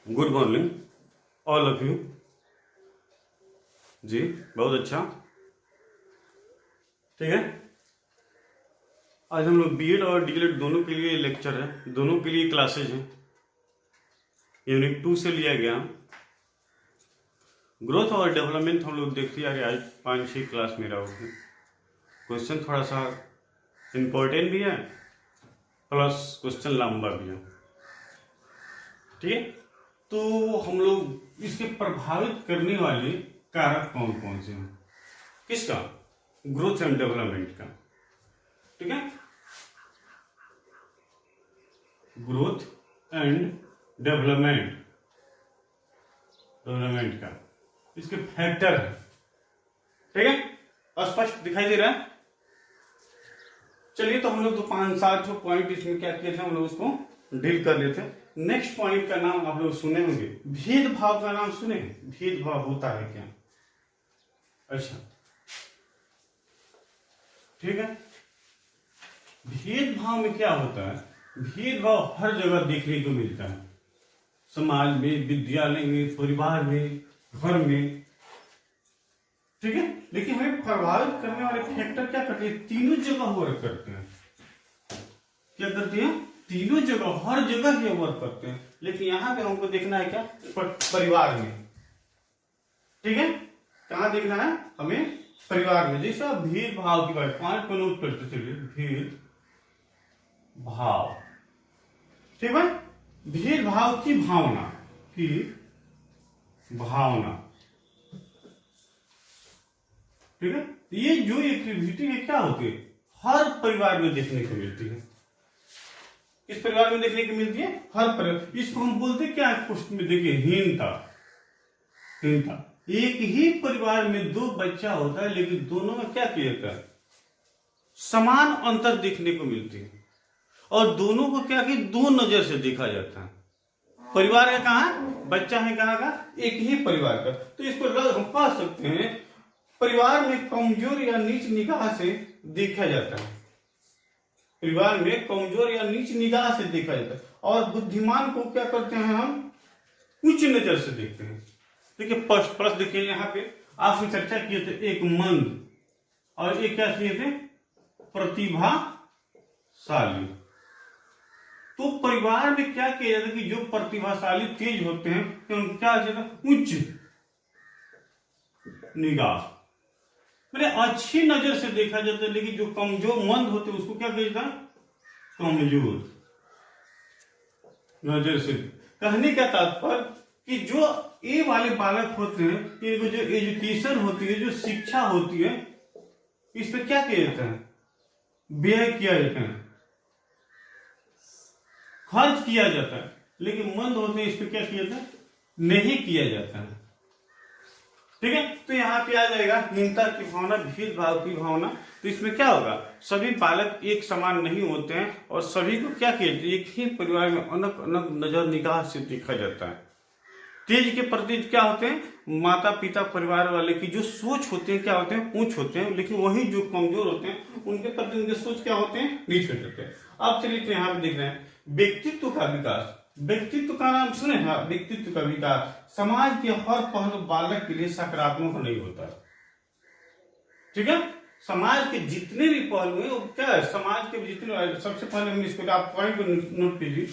Good morning all of you. जी बहुत अच्छा। ठीक है, आज हम लोग बीएड और डीएलएड दोनों के लिए लेक्चर है, दोनों के लिए क्लासेज हैं। यूनिट 2 से लिया गया ग्रोथ और डेवलपमेंट हम लोग देखते आ रहे। आज 5-6 क्लास मेरा होगी। क्वेश्चन थोड़ा सा इम्पोर्टेंट भी है प्लस क्वेश्चन लंबा भी है। ठीक है, तो हम लोग इसके प्रभावित करने वाले कारक कौन कौन से हैं? किसका? ग्रोथ एंड डेवलपमेंट का। ठीक है, ग्रोथ एंड डेवलपमेंट का इसके फैक्टर है। ठीक है, स्पष्ट दिखाई दे रहा है। चलिए, तो हम लोग तो 5-7 पॉइंट इसमें क्या किए थे, हम लोग उसको डील कर लेते हैं। नेक्स्ट पॉइंट का नाम आप लोग सुने होंगे, भेदभाव का नाम सुने? भेदभाव होता है क्या? अच्छा, ठीक है। भेदभाव में क्या होता है? भेदभाव हर जगह देखने को मिलता है, समाज में, विद्यालय में, परिवार में, घर में। ठीक है, लेकिन हमें प्रभावित करने वाले फैक्टर क्या करते हैं? तीनों जगह वर्क करते हैं। क्या करते हैं? तीनों जगह, हर जगह ये वर्क करते हैं। लेकिन यहां पे हमको देखना है क्या? परिवार में। ठीक है, कहां देखना है हमें? परिवार में। जैसा भेदभाव की बात, पॉइंट को नोट करते चलिए, भेद भाव। ठीक है, भेदभाव की भावना, ठीक है। ये जो एक्टिविटी है क्या होती है? हर परिवार में देखने को मिलती है। किस परिवार में देखने को मिलती है? हर परिवार। इसको हम बोलते क्या है? क्वेश्चन में देखिए, हीनता। एक ही परिवार में 2 बच्चा होता है, लेकिन दोनों में क्या किया जाता है? समान अंतर देखने को मिलती है, और दोनों को क्या कि 2 नजर से देखा जाता है। परिवार का कहाँ? बच्चा है कहाँ का? एक ही परिवार का। तो इसको हम कह सकते हैं परिवार में कमजोर या नीच निगाह से देखा जाता है। परिवार में कमजोर या नीच निगाह से देखा जाता है, और बुद्धिमान को क्या करते हैं? हम उच्च नजर से देखते हैं। देखिए, प्लस देखिए, यहाँ पे आपसे चर्चा किए थे एक मंद, और एक क्या किए थे? प्रतिभाशाली। तो परिवार में क्या किया जाता है कि जो प्रतिभाशाली तेज होते हैं तो उनको क्या जाता है? उच्च निगाह, मैंने अच्छी नजर से देखा जाता है। लेकिन जो कमजोर मंद होते हैं उसको क्या किया जाता है? कमजोर नजर से। कहने का तात्पर्य कि जो ए वाले बालक होते हैं, इनको जो एजुकेशन होती है, जो शिक्षा होती है, इस पे क्या किया जाता है? व्यय किया जाता है, खर्च किया जाता है। लेकिन मंद होते हैं, इस पे क्या किया जाता है? नहीं किया जाता है। ठीक है, तो यहाँ पे आ जाएगा हीनता की भावना, भेदभाव की भावना। तो इसमें क्या होगा? सभी बालक एक समान नहीं होते हैं, और सभी को क्या किया जाता है? एक ही परिवार में अलग अलग नजर निगाह से देखा जाता है। तेज के प्रति क्या होते हैं? माता पिता परिवार वाले की जो सोच होते हैं क्या होते हैं? उच्च होते हैं। लेकिन वही जो कमजोर होते हैं उनके प्रति उनके सोच क्या होते हैं? नीच होते हैं। अब चलिए, तो यहाँ पे देख रहे हैं व्यक्तित्व का विकास। व्यक्तित्व का नाम सुने? हाँ, व्यक्तित्व का विकास। समाज के हर पहलू बालक के लिए सकारात्मक नहीं होता। ठीक है, समाज के जितने भी पहलू हैं वो क्या है? समाज के जितने, सबसे पहले हम इसको आप पॉइंट को नोट कीजिए,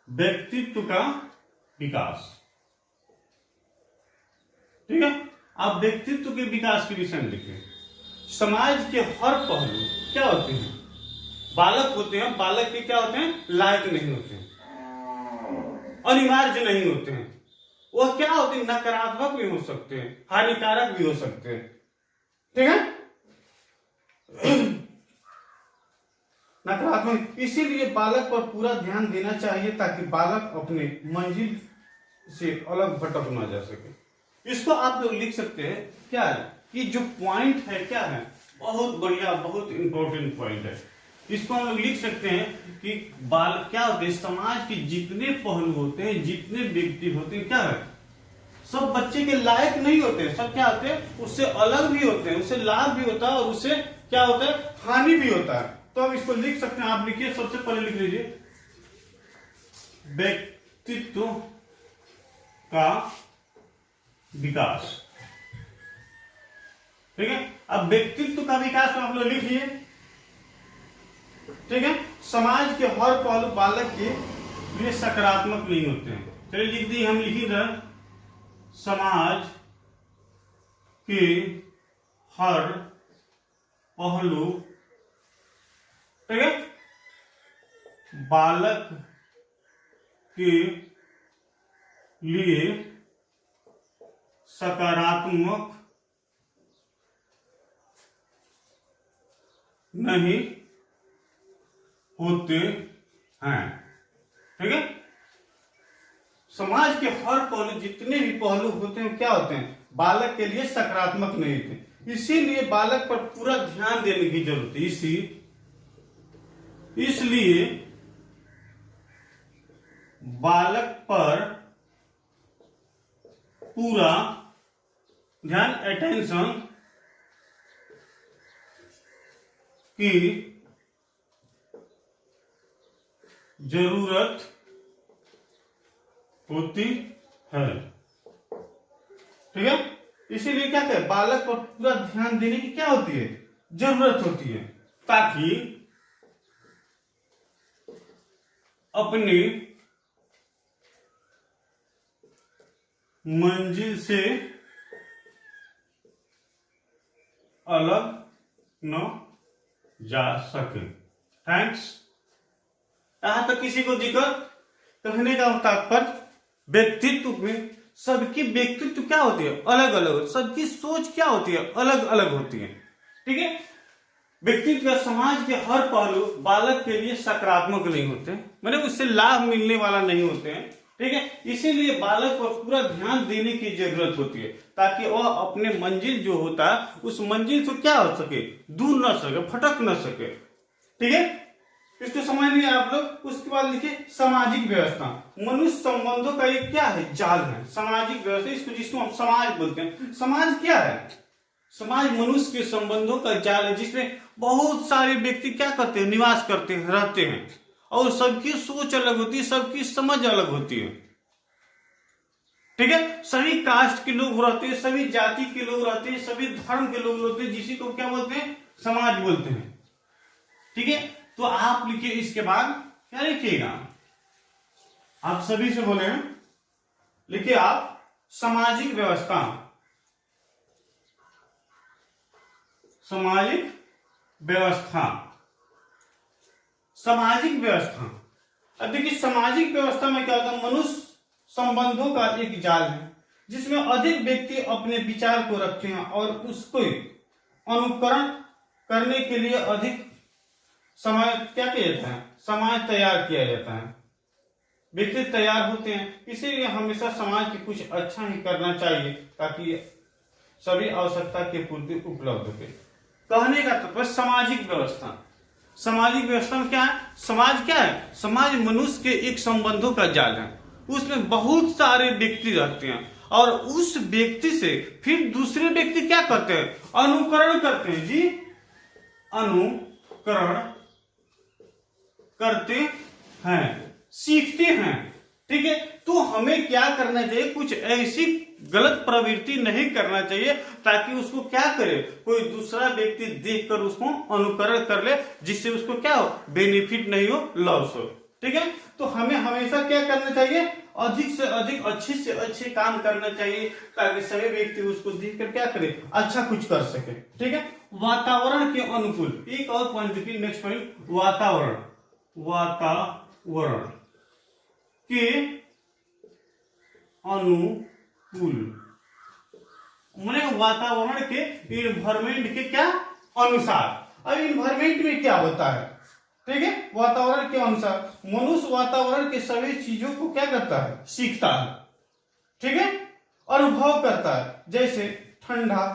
व्यक्तित्व का विकास। ठीक है, आप व्यक्तित्व के विकास के विषय में लिखें। समाज के हर पहलू क्या होते हैं? बालक होते हैं, बालक के क्या होते हैं? लायक नहीं होते हैं, अनिवार्य नहीं होते हैं। वो क्या होते हैं? नकारात्मक भी हो सकते हैं, हानिकारक भी हो सकते हैं। ठीक है, नकारात्मक। इसीलिए बालक पर पूरा ध्यान देना चाहिए ताकि बालक अपने मंजिल से अलग भटक ना जा सके। इसको आप लोग लिख सकते हैं क्या है कि जो पॉइंट है क्या है? बहुत बढ़िया, बहुत इंपॉर्टेंट पॉइंट है। इसको हम लोग लिख सकते हैं कि बाल क्या होते हैं? समाज के जितने पहलू होते हैं, जितने व्यक्ति होते हैं, क्या है? सब बच्चे के लायक नहीं होते हैं। सब क्या होते हैं? उससे अलग भी होते हैं, उससे लाभ भी होता है, और उससे क्या होता है? हानि भी होता है। तो हम इसको लिख सकते हैं। आप लिखिए, सबसे पहले लिख लीजिए व्यक्तित्व का विकास। ठीक है, अब व्यक्तित्व का विकास में आप लोग लिखिए। ठीक है, समाज के हर पहलू बालक के लिए सकारात्मक नहीं होते हैं। चलिए लिख दिए, हम लिखी था समाज के हर पहलू, ठीक है, बालक के लिए सकारात्मक नहीं होते हैं। ठीक है, समाज के हर पहलू, जितने भी पहलू होते हैं क्या होते हैं, बालक के लिए सकारात्मक नहीं होते। इसीलिए बालक पर पूरा ध्यान देने की जरूरत है। इसलिए बालक पर पूरा ध्यान, अटेंशन की जरूरत होती है। ठीक है, इसीलिए क्या कहें, बालक पर पूरा ध्यान देने की क्या होती है, जरूरत होती है, ताकि अपनी मंजिल से अलग न जा सके। थैंक्स। यहां तक किसी को दिक्कत? कहने का तात्पर्य व्यक्तित्व में सबकी व्यक्तित्व क्या होती है, अलग अलग, सबकी सोच क्या होती है, अलग अलग होती है। ठीक है, व्यक्तित्व या समाज के हर पहलू बालक के लिए सकारात्मक नहीं होते, मतलब उससे लाभ मिलने वाला नहीं होते हैं। ठीक है, इसीलिए बालक पर पूरा ध्यान देने की जरूरत होती है, ताकि वह अपने मंजिल जो होता है उस मंजिल से क्या हो सके, दूर न सके, भटक न सके। ठीक है, इसको समझ लिया आप लोग। उसके बाद लिखिए सामाजिक व्यवस्था। मनुष्य संबंधों का एक क्या है, जाल है, सामाजिक व्यवस्था, इसको जिसको हम समाज बोलते हैं। समाज क्या है, समाज मनुष्य के संबंधों का जाल है, जिसमें बहुत सारे व्यक्ति क्या करते हैं, निवास करते हैं, रहते हैं, और सबकी सोच अलग होती है, सबकी समझ अलग होती है। ठीक है, सभी कास्ट के लोग रहते हैं, सभी जाति के लोग रहते हैं, सभी धर्म के लोग रहते हैं, जिसी को क्या बोलते हैं, समाज बोलते हैं। ठीक है, तो आप लिखिए, इसके बाद क्या लिखिएगा, आप सभी से बोले, लिखिए आप सामाजिक व्यवस्था। सामाजिक व्यवस्था, सामाजिक व्यवस्था। अब देखिए सामाजिक व्यवस्था में क्या होता है, मनुष्य संबंधों का एक जाल है, जिसमें अधिक व्यक्ति अपने विचार को रखते हैं और उसको अनुकरण करने के लिए अधिक समय क्या किया जाता है, समाज तैयार किया जाता है, व्यक्ति तैयार होते हैं। इसीलिए हमेशा समाज के कुछ अच्छा ही करना चाहिए, ताकि सभी आवश्यकता की पूर्ति उपलब्ध हो। कहने का तात्पर्य सामाजिक व्यवस्था, सामाजिक व्यवस्था में क्या है, समाज क्या है, समाज मनुष्य के एक संबंधों का जाल है, उसमें बहुत सारे व्यक्ति रहते हैं, और उस व्यक्ति से फिर दूसरे व्यक्ति क्या करते हैं, अनुकरण करते हैं। जी, अनुकरण करते हैं, सीखते हैं। ठीक है, तो हमें क्या करना चाहिए, कुछ ऐसी गलत प्रवृत्ति नहीं करना चाहिए, ताकि उसको क्या करे, कोई दूसरा व्यक्ति देखकर उसको अनुकरण कर ले, जिससे उसको क्या हो, बेनिफिट नहीं हो, लॉस हो। ठीक है, तो हमें हमेशा क्या करना चाहिए, अधिक से अधिक अच्छे से अच्छे काम करना चाहिए, ताकि सभी व्यक्ति उसको देखकर क्या करे, अच्छा कुछ कर सके। ठीक है, वातावरण के अनुकूल, एक और पॉइंट देखिए, नेक्स्ट पॉइंट, वातावरण, वातावरण के अनुकूल, मैंने वातावरण के, इन्वायरमेंट के क्या अनुसार। अब इन्वायरमेंट में क्या होता है, ठीक है, वातावरण के अनुसार मनुष्य वातावरण के सभी चीजों को क्या करता है, सीखता है। ठीक है, अनुभव करता है, जैसे ठंडा,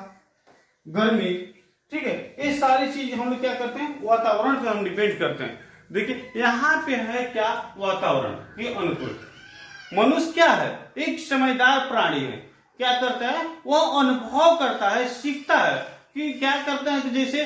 गर्मी। ठीक है, ये सारी चीज हम लोग क्या करते हैं, वातावरण पे हम डिपेंड करते हैं। देखिए यहां पे है क्या, वातावरण के अनुकूल। मनुष्य क्या है, एक समझदार प्राणी है, क्या करता है, वो अनुभव करता है, सीखता है, कि क्या करता है, जैसे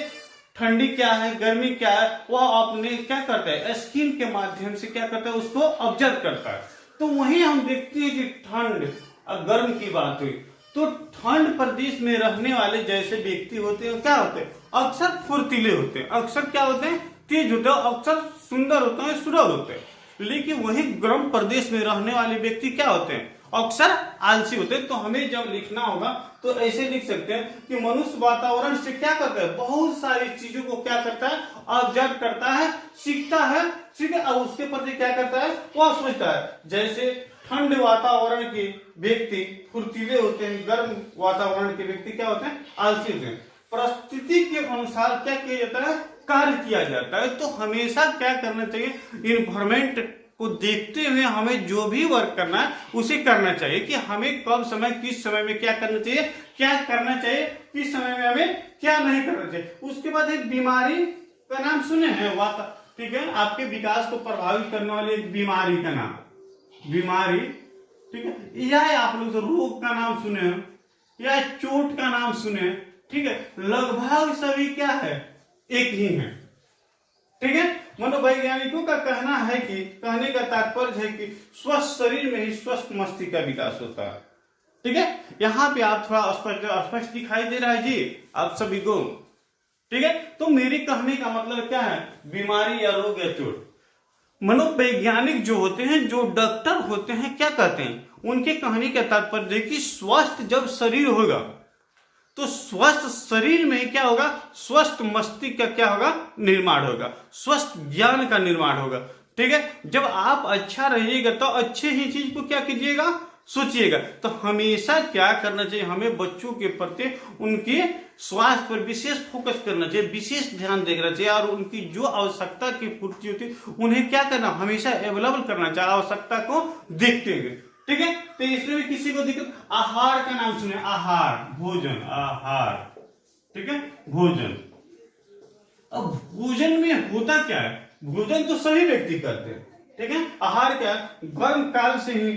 ठंडी क्या है, गर्मी क्या है, वह अपने क्या करता है, स्किन के माध्यम से क्या करता है, उसको ऑब्जर्व करता है। तो वहीं हम देखते हैं कि ठंड और गर्म की बात हुई तो ठंड प्रदेश में रहने वाले जैसे व्यक्ति होते हैं क्या होते हैं, अक्सर फुर्तीले होते हैं, अक्सर क्या होते हैं, तेज होते हैं, अक्सर सुंदर होते हैं, सुडौल होते हैं। लेकिन वही गर्म प्रदेश में रहने वाले व्यक्ति क्या होते हैं, अक्सर आलसी होते हैं। तो हमें जब लिखना होगा तो ऐसे लिख सकते हैं कि मनुष्य वातावरण से क्या करता है, बहुत सारी चीजों को क्या करता है, ऑब्जर्व करता है, सीखता है, ठीक है, और उसके प्रति क्या करता है, वह सोचता है। जैसे ठंड वातावरण के व्यक्ति फुर्तीले होते हैं, गर्म वातावरण के व्यक्ति क्या होते हैं, आलसी होते हैं। परिस्थिति के अनुसार क्या किया जाता है, कार्य किया जाता है। तो हमेशा क्या करना चाहिए, इन्वायरमेंट को देखते हुए हमें जो भी वर्क करना है उसे करना चाहिए कि हमें कब समय, किस समय में क्या करना चाहिए, क्या करना चाहिए, किस समय में हमें क्या नहीं करना चाहिए। उसके बाद एक बीमारी का नाम सुने हैं, ठीक है, आपके विकास को प्रभावित करने वाली एक बीमारी का नाम, बीमारी, ठीक है, या आप लोग रोग का नाम सुने हैं या चोट का नाम सुने, ठीक है, लगभग सभी क्या है, एक ही है, ठीक है। मनोवैज्ञानिकों का कहना है कि, कहने का तात्पर्य है कि स्वस्थ शरीर में ही स्वस्थ मस्तिष्क का विकास होता है, ठीक है। यहाँ पे आप थोड़ा स्पष्ट दिखाई दे रहा है जी आप सभी को, ठीक है। तो मेरे कहने का मतलब क्या है, बीमारी या रोग या चोट, मनोवैज्ञानिक जो होते हैं, जो डॉक्टर होते हैं, क्या कहते हैं, उनके कहने का तात्पर्य है कि स्वस्थ जब शरीर होगा तो स्वस्थ शरीर में क्या होगा, स्वस्थ मस्तिष्क का क्या होगा, निर्माण होगा, स्वस्थ ज्ञान का निर्माण होगा, ठीक है। जब आप अच्छा रहिएगा तो अच्छे ही चीज को क्या कीजिएगा, सोचिएगा। तो हमेशा क्या करना चाहिए, हमें बच्चों के प्रति उनके स्वास्थ्य पर विशेष फोकस करना चाहिए, विशेष ध्यान देना चाहिए, और उनकी जो आवश्यकता की पूर्ति होती है उन्हें क्या करना, हमेशा अवेलेबल करना चाहिए, आवश्यकता को देखते हुए, ठीक है। तो इसमें भी किसी को दिक्कत, आहार का नाम सुने, आहार, भोजन, आहार, ठीक है, भोजन। अब भोजन में होता क्या है, भोजन तो सभी व्यक्ति करते हैं, ठीक है। आहार क्या, गर्म काल से ही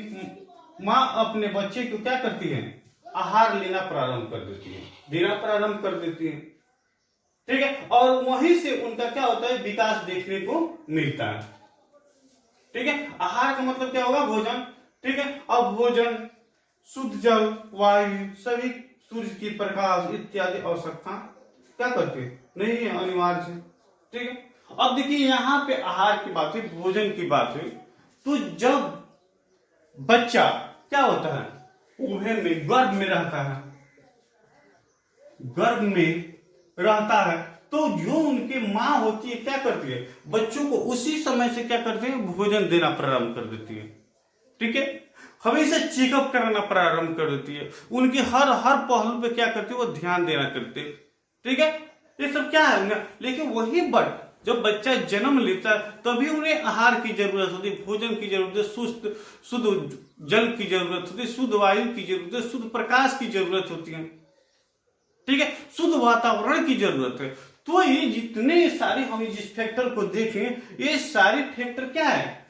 माँ अपने बच्चे को क्या करती है, आहार लेना प्रारंभ कर देती है, देना प्रारंभ कर देती है, ठीक है। और वहीं से उनका क्या होता है, विकास देखने को मिलता है, ठीक है। आहार का मतलब क्या होगा, भोजन, ठीक है। अब भोजन, शुद्ध जल, वायु, सभी सूर्य की प्रकाश इत्यादि आवश्यकता क्या करते हैं, नहीं है, अनिवार्य है, ठीक है। अब देखिए यहाँ पे आहार की बात हुई, भोजन की बात हुई, तो जब बच्चा क्या होता है, ऊहे में, गर्भ में रहता है, गर्भ में रहता है, तो जो उनकी माँ होती है क्या करती है, बच्चों को उसी समय से क्या करती है, भोजन देना प्रारंभ कर देती है, ठीक है। हमेशा चेकअप कराना प्रारंभ कर देती है, उनके हर पहलू पे क्या करती है, वो ध्यान देना करते हैं, ठीक है। ये सब क्या है, लेकिन वही बट जब बच्चा जन्म लेता है तभी उन्हें आहार की जरूरत होती है, भोजन की जरूरत है, शुद्ध जल की जरूरत होती है, शुद्ध वायु की जरूरत है, शुद्ध प्रकाश की जरूरत होती है, ठीक है, शुद्ध वातावरण की जरूरत है। तो ये जितने सारे हम जिस फैक्टर को देखें, ये सारे फैक्टर क्या है,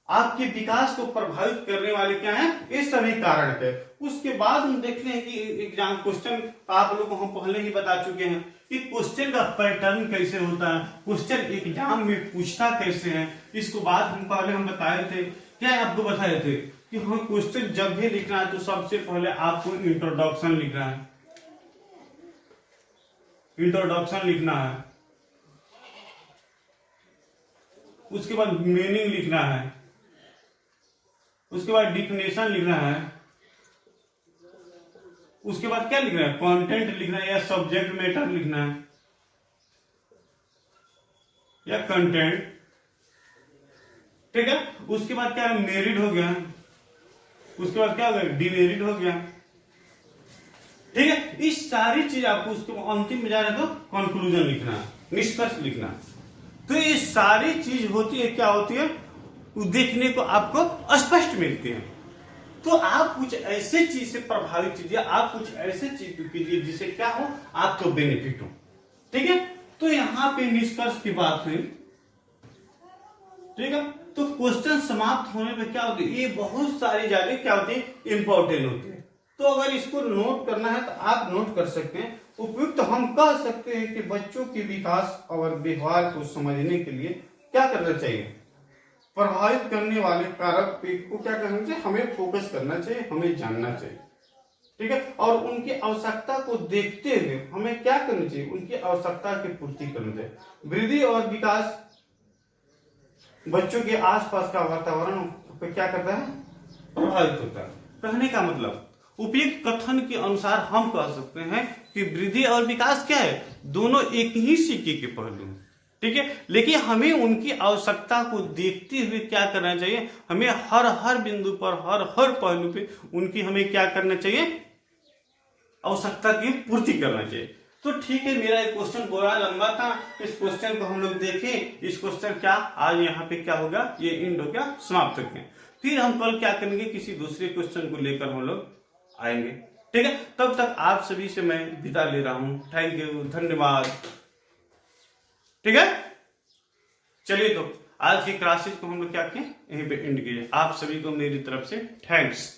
आपके विकास को प्रभावित करने वाले क्या हैं, ये सभी कारण है। उसके बाद हम देखते हैं कि एग्जाम क्वेश्चन आप लोगों को हम पहले ही बता चुके हैं कि क्वेश्चन का पैटर्न कैसे होता है, क्वेश्चन एग्जाम में पूछता कैसे है, इसको बात हम पहले हम बताए थे, क्या आपको बताए थे कि हम क्वेश्चन जब भी लिखना है तो सबसे पहले आपको इंट्रोडक्शन लिखना है, इंट्रोडक्शन लिखना है, उसके बाद मीनिंग लिखना है, उसके बाद डिफिनेशन लिखना है, उसके बाद क्या लिखना है, कंटेंट लिखना है या सब्जेक्ट मैटर लिखना है या कंटेंट, ठीक है। उसके बाद क्या है, मेरिट हो गया, उसके बाद क्या हो गया, डिमेरिट हो गया, ठीक है। इस सारी चीज आपको उसके अंतिम में जा रहे तो कंक्लूजन लिखना है, निष्कर्ष लिखना है। तो ये सारी चीज होती है, क्या होती है, देखने को आपको स्पष्ट मिलती है। तो आप कुछ ऐसे चीज से प्रभावित कीजिए, आप कुछ ऐसे चीज कीजिए जिससे क्या हो, आपको बेनिफिट हो, ठीक है। तो यहाँ पे निष्कर्ष की बात हुई, ठीक है। तो क्वेश्चन समाप्त होने पे क्या होती है, ये बहुत सारी ज्यादा क्या होती है, इंपॉर्टेंट होती है। तो अगर इसको नोट करना है तो आप नोट कर सकते हैं। उपयुक्त हम कह सकते हैं कि बच्चों के विकास और व्यवहार को समझने के लिए क्या करना चाहिए, प्रभावित करने वाले कारक को क्या करना चाहिए, हमें फोकस करना चाहिए, हमें जानना चाहिए। ठीक है, और उनकी आवश्यकता को देखते हुए हमें क्या करना चाहिए, उनकी आवश्यकता की पूर्ति करनी चाहिए। वृद्धि और विकास बच्चों के आसपास का वातावरण पे क्या करता है, प्रभावित होता है। कहने का मतलब उपयुक्त कथन के अनुसार हम कह सकते हैं कि वृद्धि और विकास क्या है, दोनों एक ही सिक्के के पहलू हैं। ठीक है, लेकिन हमें उनकी आवश्यकता को देखते हुए क्या करना चाहिए, हमें हर बिंदु पर हर पहलू पे उनकी हमें क्या करना चाहिए, आवश्यकता की पूर्ति करना चाहिए। तो ठीक है, मेरा एक क्वेश्चन बड़ा लंबा था, इस क्वेश्चन को हम लोग देखें। इस क्वेश्चन क्या आज यहाँ पे क्या होगा, ये एंड हो गया, समाप्त करते हैं। फिर हम कल क्या करेंगे, किसी दूसरे क्वेश्चन को लेकर हम लोग आएंगे। ठीक है, तब तक आप सभी से मैं विदा ले रहा हूं। थैंक यू, धन्यवाद। ठीक है, चलिए तो आज की क्लासेस को हम लोग क्या किए, यहीं पे एंड किए। आप सभी को मेरी तरफ से थैंक्स।